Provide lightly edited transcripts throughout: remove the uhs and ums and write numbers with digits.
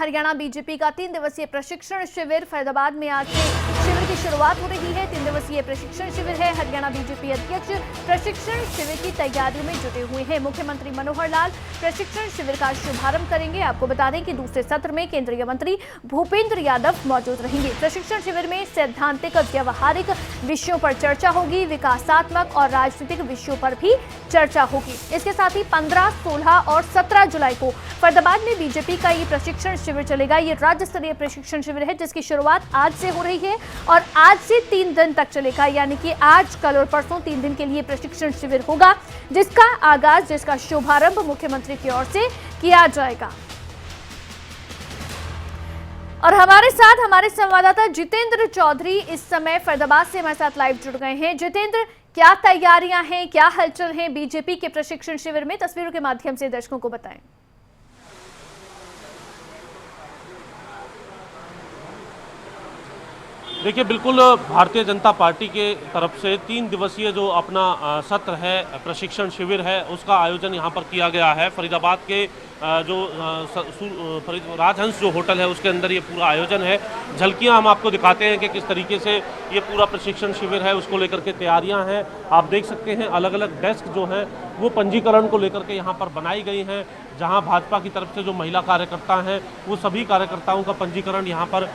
Haryana BJP का 3 दिवसीय प्रशिक्षण शिविर फरीदाबाद में आज से शिविर की शुरुआत हो रही है। 3 दिवसीय प्रशिक्षण शिविर है। हरियाणा बीजेपी अध्यक्ष प्रशिक्षण शिविर की तैयारियों में जुटे हुए हैं। मुख्यमंत्री मनोहर लाल प्रशिक्षण शिविर का शुभारंभ करेंगे। आपको बता दें कि दूसरे सत्र में केंद्रीय मंत्री भूपेंद्र यादव मौजूद रहेंगे। प्रशिक्षण शिविर में सैद्धांतिक व्यवहारिक विषयों पर चर्चा होगी। विकासात्मक और राजनीतिक विषयों पर भी चर्चा होगी। इसके साथ ही 15, 16 और 17 जुलाई को फरीदाबाद में बीजेपी का ये प्रशिक्षण शिविर चलेगा। ये राज्य स्तरीय प्रशिक्षण शिविर है जिसकी शुरुआत आज से हो रही है और आज से 3 दिन तक चलेगा, यानी कि आज, कल और परसों 3 दिन के लिए प्रशिक्षण शिविर होगा, जिसका आगाज, जिसका शुभारंभ मुख्यमंत्री की ओर से किया जाएगा। और हमारे साथ हमारे संवाददाता जितेंद्र चौधरी इस समय फरीदाबाद से हमारे साथ लाइव जुड़ गए हैं। जितेंद्र, क्या तैयारियां हैं, क्या हलचल है बीजेपी के प्रशिक्षण शिविर में? तस्वीरों के माध्यम से दर्शकों को बताएं। देखिए, बिल्कुल भारतीय जनता पार्टी के तरफ से 3 दिवसीय जो अपना सत्र है, प्रशिक्षण शिविर है, उसका आयोजन यहाँ पर किया गया है। फरीदाबाद के जो राजहंस जो होटल है उसके अंदर ये पूरा आयोजन है। झलकियाँ हम आपको दिखाते हैं कि किस तरीके से ये पूरा प्रशिक्षण शिविर है, उसको लेकर के तैयारियां हैं। आप देख सकते हैं अलग अलग डेस्क जो हैं वो पंजीकरण को लेकर के यहाँ पर बनाई गई हैं, जहाँ भाजपा की तरफ से जो महिला कार्यकर्ता हैं वो सभी कार्यकर्ताओं का पंजीकरण यहाँ पर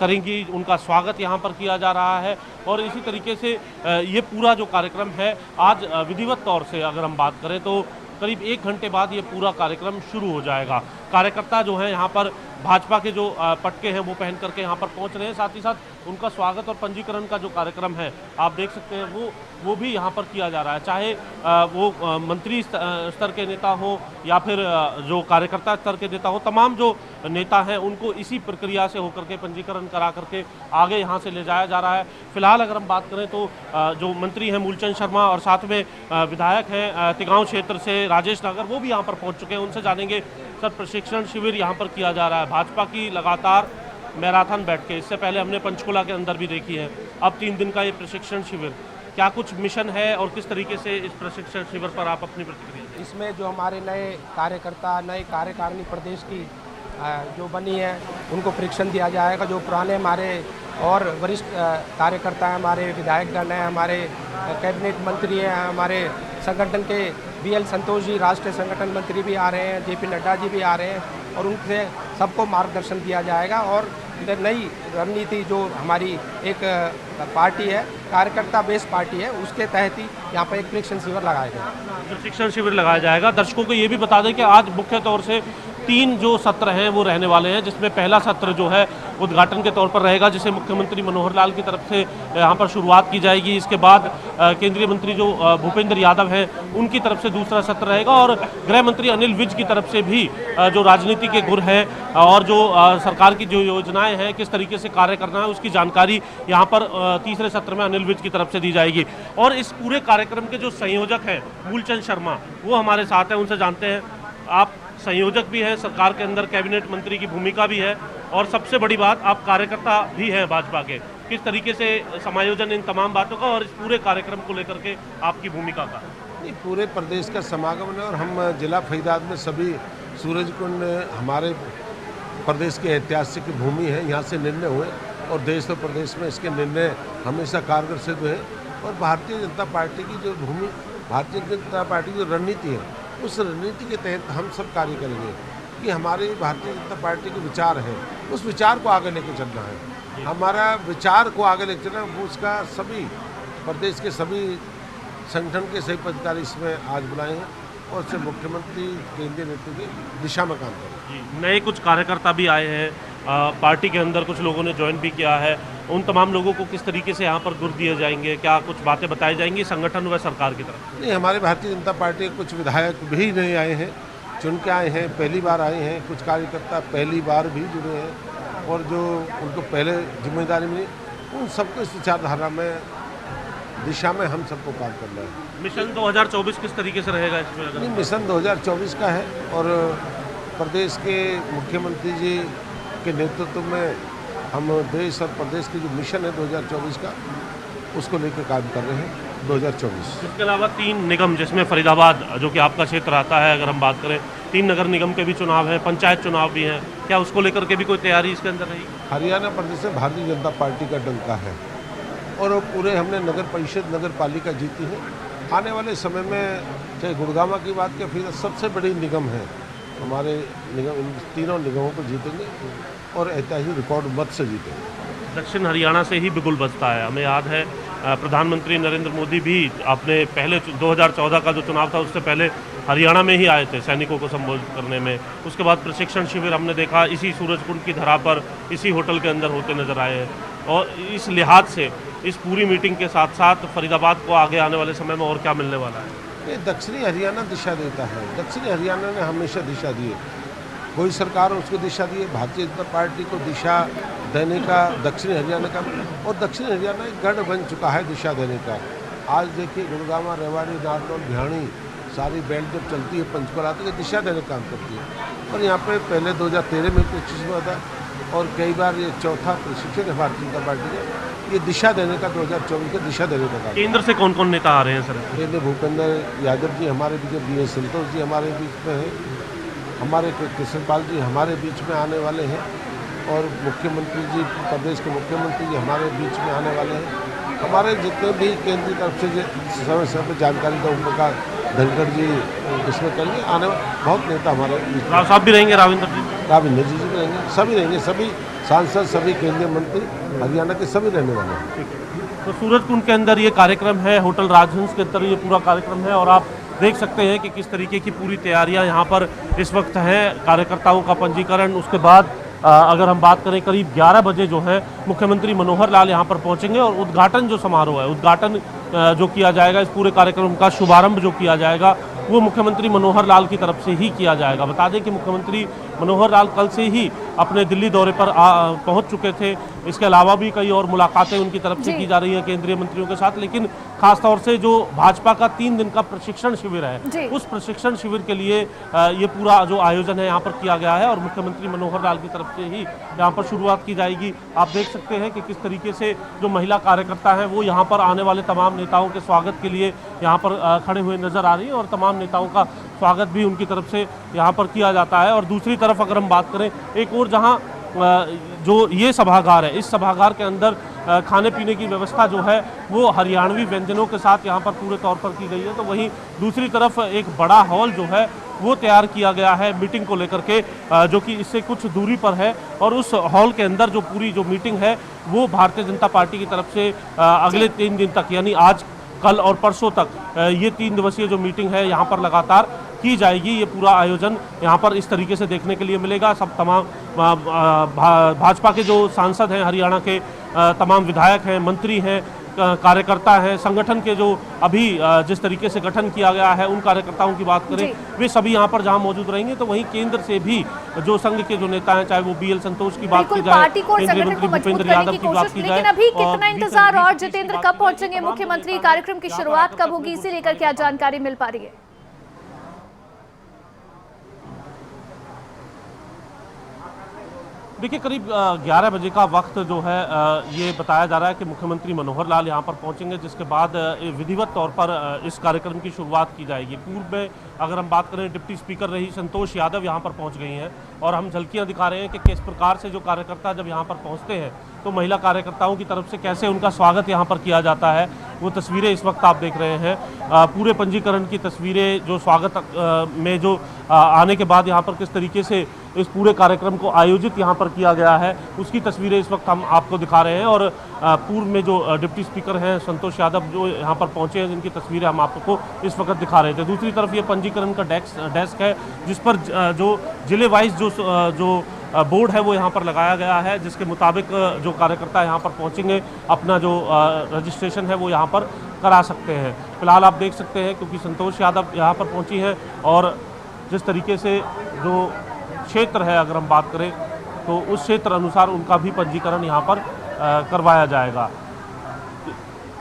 करेंगी, उनका स्वागत यहाँ पर किया जा रहा है। और इसी तरीके से ये पूरा जो कार्यक्रम है आज विधिवत तौर से अगर हम बात करें तो करीब 1 घंटे बाद ये पूरा कार्यक्रम शुरू हो जाएगा। कार्यकर्ता जो हैं यहाँ पर भाजपा के जो पटके हैं वो पहन करके यहाँ पर पहुँच रहे हैं। साथ ही साथ उनका स्वागत और पंजीकरण का जो कार्यक्रम है आप देख सकते हैं वो भी यहाँ पर किया जा रहा है। चाहे वो मंत्री स्तर के नेता हो या फिर जो कार्यकर्ता स्तर के नेता हो, तमाम जो नेता हैं उनको इसी प्रक्रिया से होकर के पंजीकरण करा करके आगे यहाँ से ले जाया जा रहा है। फिलहाल अगर हम बात करें तो जो मंत्री हैं मूलचंद शर्मा और साथ में विधायक हैं तिगांव क्षेत्र से राजेश नागर, वो भी यहाँ पर पहुँच चुके हैं। उनसे जानेंगे सर, प्रशिक्षण शिविर यहाँ पर किया जा रहा है, भाजपा की लगातार मैराथन बैठकें इससे पहले हमने पंचकुला के अंदर भी देखी है, अब 3 दिन का ये प्रशिक्षण शिविर, क्या कुछ मिशन है और किस तरीके से इस प्रशिक्षण शिविर पर आप अपनी प्रतिक्रिया? इसमें जो हमारे नए कार्यकर्ता, नए कार्यकारिणी प्रदेश की जो बनी है उनको प्रशिक्षण दिया जाएगा। जो पुराने हमारे और वरिष्ठ कार्यकर्ता हैं, हमारे विधायकगण हैं, हमारे कैबिनेट मंत्री हैं, हमारे संगठन के BL संतोष जी राष्ट्रीय संगठन मंत्री भी आ रहे हैं, JP नड्डा जी भी आ रहे हैं और उनसे सबको मार्गदर्शन दिया जाएगा। और नई रणनीति जो हमारी एक पार्टी है, कार्यकर्ता बेस पार्टी है, उसके तहत ही यहाँ पर एक प्रशिक्षण शिविर लगाया गया। प्रशिक्षण शिविर लगाया जाएगा। दर्शकों को ये भी बता दें कि आज मुख्य तौर से 3 जो सत्र हैं वो रहने वाले हैं, जिसमें पहला सत्र जो है उद्घाटन के तौर पर रहेगा, जिसे मुख्यमंत्री मनोहर लाल की तरफ से यहाँ पर शुरुआत की जाएगी। इसके बाद केंद्रीय मंत्री जो भूपेंद्र यादव हैं उनकी तरफ से दूसरा सत्र रहेगा और गृह मंत्री अनिल विज की तरफ से भी जो राजनीति के गुर हैं और जो सरकार की जो योजनाएं हैं किस तरीके से कार्य करना है उसकी जानकारी यहाँ पर तीसरे सत्र में अनिल विज की तरफ से दी जाएगी। और इस पूरे कार्यक्रम के जो संयोजक हैं मूलचंद शर्मा, वो हमारे साथ हैं, उनसे जानते हैं। आप संयोजक भी हैं, सरकार के अंदर कैबिनेट मंत्री की भूमिका भी है और सबसे बड़ी बात आप कार्यकर्ता भी हैं भाजपा के, किस तरीके से समायोजन इन तमाम बातों का और इस पूरे कार्यक्रम को लेकर के आपकी भूमिका का? नहीं, पूरे प्रदेश का समागम है और हम जिला फरीदाबाद में सभी सूरजकुंड हमारे प्रदेश की ऐतिहासिक भूमि है, यहाँ से निर्णय हुए और देश और प्रदेश में इसके निर्णय हमेशा कारगर सिद्ध हुए। और भारतीय जनता पार्टी की जो भूमि, भारतीय जनता पार्टी की जो रणनीति है, उस रणनीति के तहत हम सब कार्य करेंगे कि हमारी भारतीय जनता पार्टी के विचार हैं, उस विचार को आगे लेकर चलना है। हमारा विचार को आगे लेकर चलना है, उसका सभी प्रदेश के सभी संगठन के सभी पदाधिकारी इसमें आज बुलाए हैं और उससे मुख्यमंत्री केंद्रीय नेतृत्व की दिशा में काम करें। नए कुछ कार्यकर्ता भी आए हैं, पार्टी के अंदर कुछ लोगों ने ज्वाइन भी किया है, उन तमाम लोगों को किस तरीके से यहाँ पर गुर दिए जाएंगे, क्या कुछ बातें बताई जाएंगी संगठन व सरकार की तरफ? नहीं, हमारे भारतीय जनता पार्टी के कुछ विधायक भी नए आए हैं, चुन के आए हैं, पहली बार आए हैं, कुछ कार्यकर्ता पहली बार भी जुड़े हैं और जो उनको पहले जिम्मेदारी मिली उन सबको इस विचारधारा में दिशा में हम सबको काम करना है। मिशन 2024 किस तरीके से रहेगा इसमें? नहीं, मिशन 2024 का है और प्रदेश के मुख्यमंत्री जी के नेतृत्व में हम देश और प्रदेश की जो मिशन है 2024 का, उसको लेकर काम कर रहे हैं। 2024। इसके अलावा 3 निगम जिसमें फरीदाबाद जो कि आपका क्षेत्र आता है, अगर हम बात करें 3 नगर निगम के भी चुनाव है, पंचायत चुनाव भी हैं, क्या उसको लेकर के भी कोई तैयारी इसके अंदर रही? हरियाणा प्रदेश में भारतीय जनता पार्टी का डंका है और वो पूरे हमने नगर परिषद नगर पालिका जीती है। आने वाले समय में चाहे गुड़गांव की बात करें, फिर सबसे बड़ी निगम है हमारे निगम, इन तीनों निगमों को जीतेंगे और ऐतिहासिक रिकॉर्ड मत से जीतेंगे। दक्षिण हरियाणा से ही बिगुल बजता है। हमें याद है प्रधानमंत्री नरेंद्र मोदी भी अपने पहले 2014 का जो चुनाव था उससे पहले हरियाणा में ही आए थे सैनिकों को संबोधित करने में। उसके बाद प्रशिक्षण शिविर हमने देखा इसी सूरजकुंड की धरा पर, इसी होटल के अंदर होते नजर आए हैं। और इस लिहाज से इस पूरी मीटिंग के साथ साथ फरीदाबाद को आगे आने वाले समय में और क्या मिलने वाला है? ये दक्षिणी हरियाणा दिशा देता है। दक्षिणी हरियाणा ने हमेशा दिशा दी है, कोई सरकार उसको दिशा दी है। भारतीय जनता पार्टी को दिशा देने का दक्षिणी हरियाणा का, और दक्षिणी हरियाणा एक गढ़ बन चुका है दिशा देने का। आज देखिए गुड़गांव, रेवाड़ी, नारनौल, भिवानी सारी बेल्ट जब चलती है पंचकुला तो ये दिशा देने का काम करती है। और यहाँ पे पहले 2013 में प्रशिक्षण हुआ था और कई बार ये चौथा प्रशिक्षण है भारतीय जनता पार्टी का। ये दिशा देने का 2024 का दिशा देने का काम। केंद्र से कौन कौन नेता आ रहे हैं सर? केंद्र भूपेंद्र यादव जी हमारे बीच में, बी एस संतोष जी हमारे बीच में हैं, हमारे कृष्णपाल जी हमारे बीच में आने वाले हैं और मुख्यमंत्री जी, प्रदेश के मुख्यमंत्री जी हमारे बीच में आने वाले हैं। हमारे जितने भी केंद्र की तरफ से समय समय पर जानकारी दो प्रकार धनखड़ जी इसमें करेंगे, आने वाले बहुत नेता हमारे बीच में। राव साहब भी रहेंगे, राविंद्र जी भी रहेंगे, सभी रहेंगे, सभी सांसद, सभी केंद्रीय मंत्री हरियाणा के सभी रहने वाले हैं। तो सूरजकुंड के अंदर ये कार्यक्रम है, होटल राजहंस के अंदर ये पूरा कार्यक्रम है और आप देख सकते हैं कि किस तरीके की पूरी तैयारियां यहाँ पर इस वक्त हैं। कार्यकर्ताओं का पंजीकरण, उसके बाद अगर हम बात करें करीब 11 बजे जो है मुख्यमंत्री मनोहर लाल यहाँ पर पहुँचेंगे और उद्घाटन जो समारोह है, उद्घाटन जो किया जाएगा, इस पूरे कार्यक्रम का शुभारंभ जो किया जाएगा वो मुख्यमंत्री मनोहर लाल की तरफ से ही किया जाएगा। बता दें कि मुख्यमंत्री मनोहर लाल कल से ही अपने दिल्ली दौरे पर पहुंच चुके थे। इसके अलावा भी कई और मुलाकातें उनकी तरफ से की जा रही हैं केंद्रीय मंत्रियों के साथ, लेकिन खासतौर से जो भाजपा का 3 दिन का प्रशिक्षण शिविर है, उस प्रशिक्षण शिविर के लिए ये पूरा जो आयोजन है यहाँ पर किया गया है और मुख्यमंत्री मनोहर लाल की तरफ से ही यहाँ पर शुरुआत की जाएगी। आप देख सकते हैं कि किस तरीके से जो महिला कार्यकर्ता हैं वो यहाँ पर आने वाले तमाम नेताओं के स्वागत के लिए यहाँ पर खड़े हुए नजर आ रही है और तमाम नेताओं का स्वागत भी उनकी तरफ से यहाँ पर किया जाता है। और दूसरी तरफ अगर हम बात करें एक और जहाँ जो ये सभागार है, इस सभागार के अंदर खाने पीने की व्यवस्था जो है वो हरियाणवी व्यंजनों के साथ यहाँ पर पूरे तौर पर की गई है। तो वहीं दूसरी तरफ एक बड़ा हॉल जो है वो तैयार किया गया है मीटिंग को लेकर के, जो कि इससे कुछ दूरी पर है और उस हॉल के अंदर जो पूरी जो मीटिंग है वो भारतीय जनता पार्टी की तरफ से अगले 3 दिन तक यानी आज, कल और परसों तक ये 3 दिवसीय जो मीटिंग है यहाँ पर लगातार की जाएगी। ये पूरा आयोजन यहाँ पर इस तरीके से देखने के लिए मिलेगा। सब तमाम भाजपा के जो सांसद हैं, हरियाणा के तमाम विधायक हैं, मंत्री हैं, कार्यकर्ता हैं, संगठन के जो अभी जिस तरीके से गठन किया गया है उन कार्यकर्ताओं की बात करें, वे सभी यहाँ पर जहाँ मौजूद रहेंगे। तो वहीं केंद्र से भी जो संघ के जो नेता हैं, चाहे वो BL संतोष की बात की जाए, केंद्रीय मंत्री भूपेंद्र यादव की बात की जाए, लेकिन अभी कितना इंतजार और जितेंद्र कब पहुंचेंगे मुख्यमंत्री, कार्यक्रम की शुरुआत कब होगी, इसे लेकर क्या जानकारी मिल पा रही है? देखिए करीब 11 बजे का वक्त जो है ये बताया जा रहा है कि मुख्यमंत्री मनोहर लाल यहाँ पर पहुँचेंगे, जिसके बाद विधिवत तौर पर इस कार्यक्रम की शुरुआत की जाएगी। पूर्व में अगर हम बात करें डिप्टी स्पीकर रही संतोष यादव यहाँ पर पहुँच गई हैं और हम झलकियाँ दिखा रहे हैं कि किस प्रकार से जो कार्यकर्ता जब यहाँ पर पहुँचते हैं तो महिला कार्यकर्ताओं की तरफ से कैसे उनका स्वागत यहाँ पर किया जाता है, वो तस्वीरें इस वक्त आप देख रहे हैं। पूरे पंजीकरण की तस्वीरें जो स्वागत में जो आने के बाद यहाँ पर किस तरीके से इस पूरे कार्यक्रम को आयोजित यहाँ पर किया गया है उसकी तस्वीरें इस वक्त हम आपको दिखा रहे हैं। और पूर्व में जो डिप्टी स्पीकर हैं संतोष यादव जो यहाँ पर पहुँचे हैं, जिनकी तस्वीरें हम आपको इस वक्त दिखा रहे थे। दूसरी तरफ ये पंजीकरण का डेस्क है जिस पर जो जिले वाइज जो बोर्ड है वो यहाँ पर लगाया गया है, जिसके मुताबिक जो कार्यकर्ता यहाँ पर पहुँचेंगे अपना जो रजिस्ट्रेशन है वो यहाँ पर करा सकते हैं। फिलहाल आप देख सकते हैं क्योंकि संतोष यादव यहाँ पर पहुँची हैं और जिस तरीके से जो क्षेत्र है अगर हम बात करें तो उस क्षेत्र अनुसार उनका भी पंजीकरण यहाँ पर करवाया जाएगा।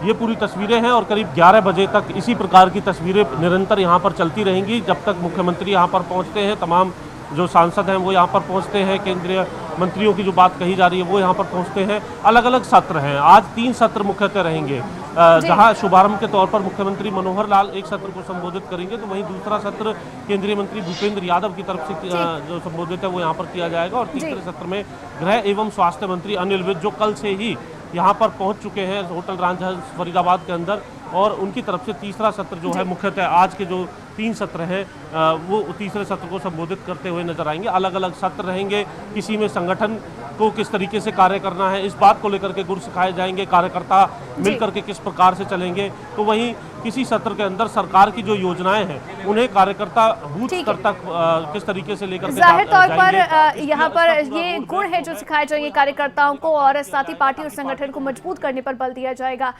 ये पूरी तस्वीरें हैं और करीब 11 बजे तक इसी प्रकार की तस्वीरें निरंतर यहाँ पर चलती रहेंगी जब तक मुख्यमंत्री यहाँ पर पहुँचते हैं। तमाम जो सांसद हैं वो यहाँ पर पहुँचते हैं, केंद्रीय मंत्रियों की जो बात कही जा रही है वो यहाँ पर पहुँचते हैं। अलग अलग सत्र हैं, आज 3 सत्र मुख्यतः रहेंगे। जहां शुभारंभ के तौर पर मुख्यमंत्री मनोहर लाल एक सत्र को संबोधित करेंगे, तो वहीं दूसरा सत्र केंद्रीय मंत्री भूपेंद्र यादव की तरफ से जो संबोधित है वो यहाँ पर किया जाएगा। और तीसरे सत्र में गृह एवं स्वास्थ्य मंत्री अनिल विज, जो कल से ही यहाँ पर पहुँच चुके हैं होटल राजहंस फरीदाबाद के अंदर, और उनकी तरफ से तीसरा सत्र जो है मुख्यतः आज के जो 3 सत्र हैं वो तीसरे सत्र को संबोधित करते हुए नजर आएंगे। अलग अलग सत्र रहेंगे, किसी में संगठन को किस तरीके से कार्य करना है इस बात को लेकर के गुर सिखाए जाएंगे, कार्यकर्ता मिलकर के किस प्रकार से चलेंगे। तो वहीं किसी सत्र के अंदर सरकार की जो योजनाएं हैं उन्हें कार्यकर्ता बूथ स्तर तक किस तरीके से लेकर के जाहिर तौर पर यहाँ पर ये गुण है जो सिखाए जाएंगे कार्यकर्ताओं को, और साथ ही पार्टी और संगठन को मजबूत करने पर बल दिया जाएगा।